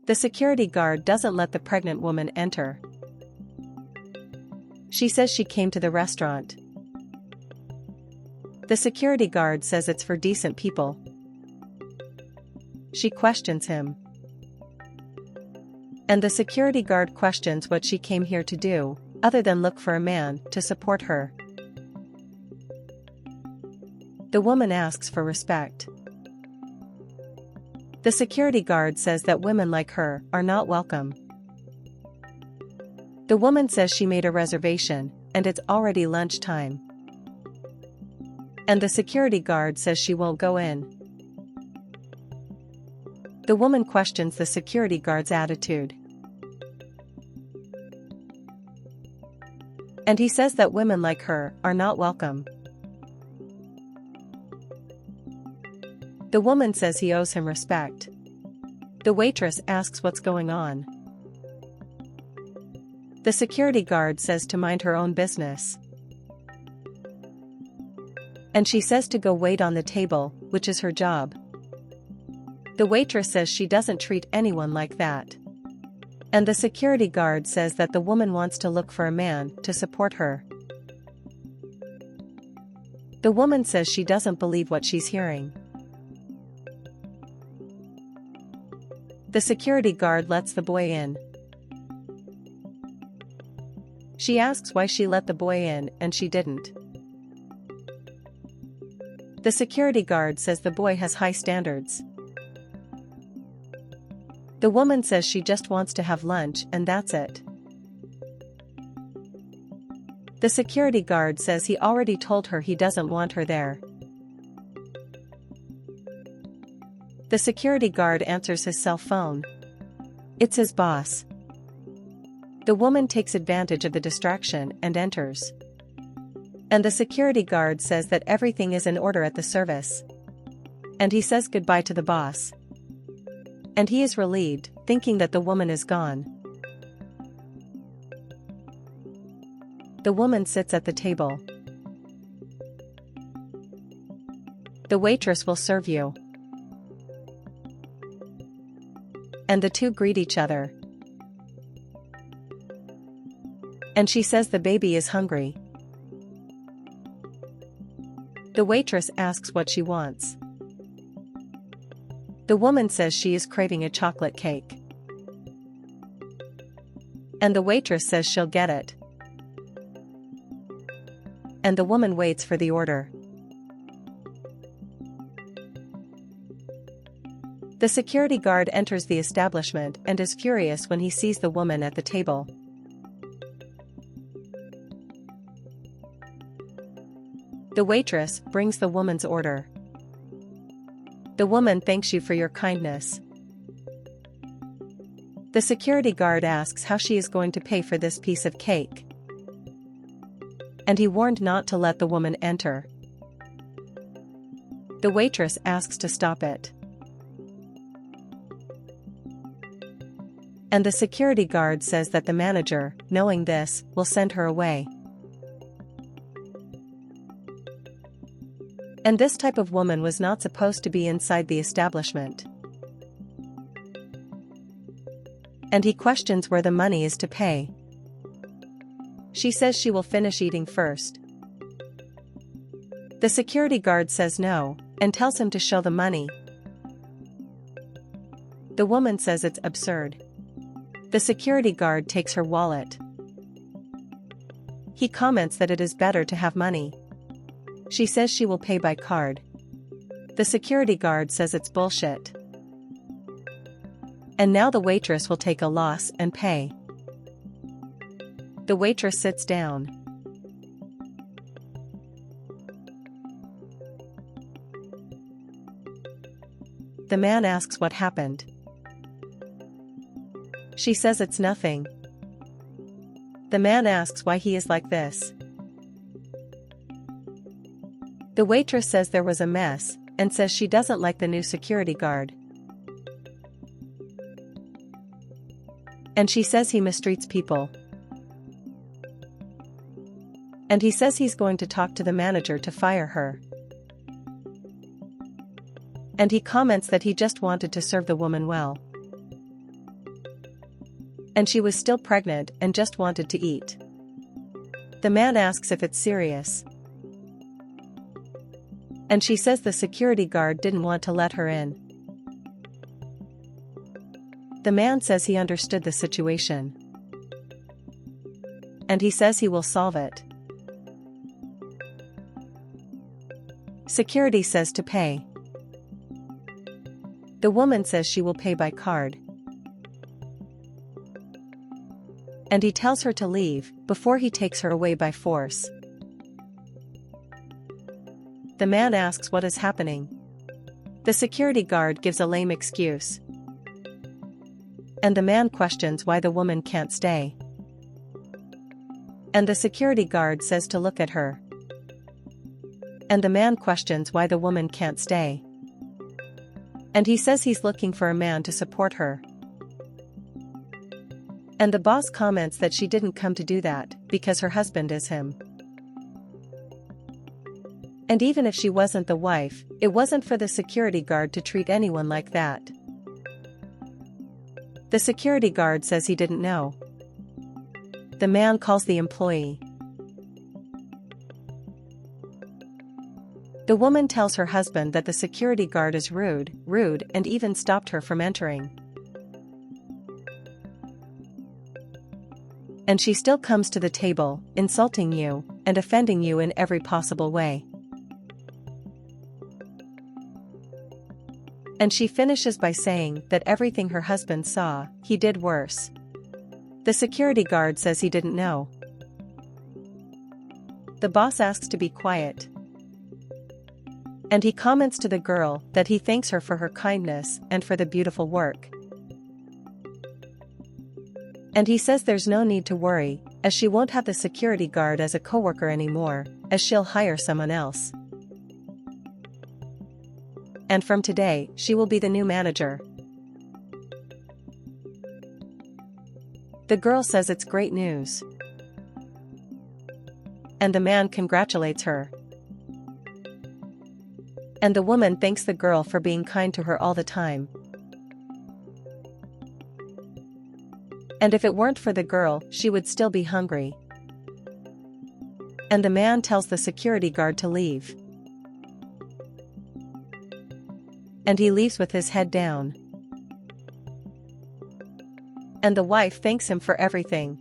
The security guard doesn't let the pregnant woman enter. She says she came to the restaurant. The security guard says it's for decent people. She questions him. And the security guard questions what she came here to do, other than look for a man to support her. The woman asks for respect. The security guard says that women like her are not welcome. The woman says she made a reservation, and it's already lunchtime. And the security guard says she won't go in. The woman questions the security guard's attitude. And he says that women like her are not welcome. The woman says he owes him respect. The waitress asks what's going on. The security guard says to mind her own business. And she says to go wait on the table, which is her job. The waitress says she doesn't treat anyone like that. And the security guard says that the woman wants to look for a man to support her. The woman says she doesn't believe what she's hearing. The security guard lets the boy in. She asks why she let the boy in and she didn't. The security guard says the boy has high standards. The woman says she just wants to have lunch and that's it. The security guard says he already told her he doesn't want her there. The security guard answers his cell phone. It's his boss. The woman takes advantage of the distraction and enters. And the security guard says that everything is in order at the service. And he says goodbye to the boss. And he is relieved, thinking that the woman is gone. The woman sits at the table. The waitress will serve you. And the two greet each other. And she says the baby is hungry. The waitress asks what she wants. The woman says she is craving a chocolate cake. And the waitress says she'll get it. And the woman waits for the order. The security guard enters the establishment and is furious when he sees the woman at the table. The waitress brings the woman's order. The woman thanks you for your kindness. The security guard asks how she is going to pay for this piece of cake. And he warned not to let the woman enter. The waitress asks to stop it. And the security guard says that the manager, knowing this, will send her away. And this type of woman was not supposed to be inside the establishment. And he questions where the money is to pay. She says she will finish eating first. The security guard says no, and tells him to show the money. The woman says it's absurd. The security guard takes her wallet. He comments that it is better to have money. She says she will pay by card. The security guard says it's bullshit. And now the waitress will take a loss and pay. The waitress sits down. The man asks what happened. She says it's nothing. The man asks why he is like this. The waitress says there was a mess, and says she doesn't like the new security guard. And she says he mistreats people. And he says he's going to talk to the manager to fire her. And he comments that he just wanted to serve the woman well. And she was still pregnant and just wanted to eat. The man asks if it's serious. And she says the security guard didn't want to let her in. The man says he understood the situation. And he says he will solve it. Security says to pay. The woman says she will pay by card. And he tells her to leave before he takes her away by force. The man asks what is happening. The security guard gives a lame excuse. And the man questions why the woman can't stay. And the security guard says to look at her. And the man questions why the woman can't stay. And he says he's looking for a man to support her. And the boss comments that she didn't come to do that because her husband is him. And even if she wasn't the wife, it wasn't for the security guard to treat anyone like that. The security guard says he didn't know. The man calls the employee. The woman tells her husband that the security guard is rude, and even stopped her from entering. And she still comes to the table, insulting you, and offending you in every possible way. And she finishes by saying that everything her husband saw, he did worse. The security guard says he didn't know. The boss asks to be quiet. And he comments to the girl that he thanks her for her kindness and for the beautiful work. And he says there's no need to worry, as she won't have the security guard as a coworker anymore, as she'll hire someone else. And from today, she will be the new manager. The girl says it's great news. And the man congratulates her. And the woman thanks the girl for being kind to her all the time. And if it weren't for the girl, she would still be hungry. And the man tells the security guard to leave. And he leaves with his head down. And the wife thanks him for everything.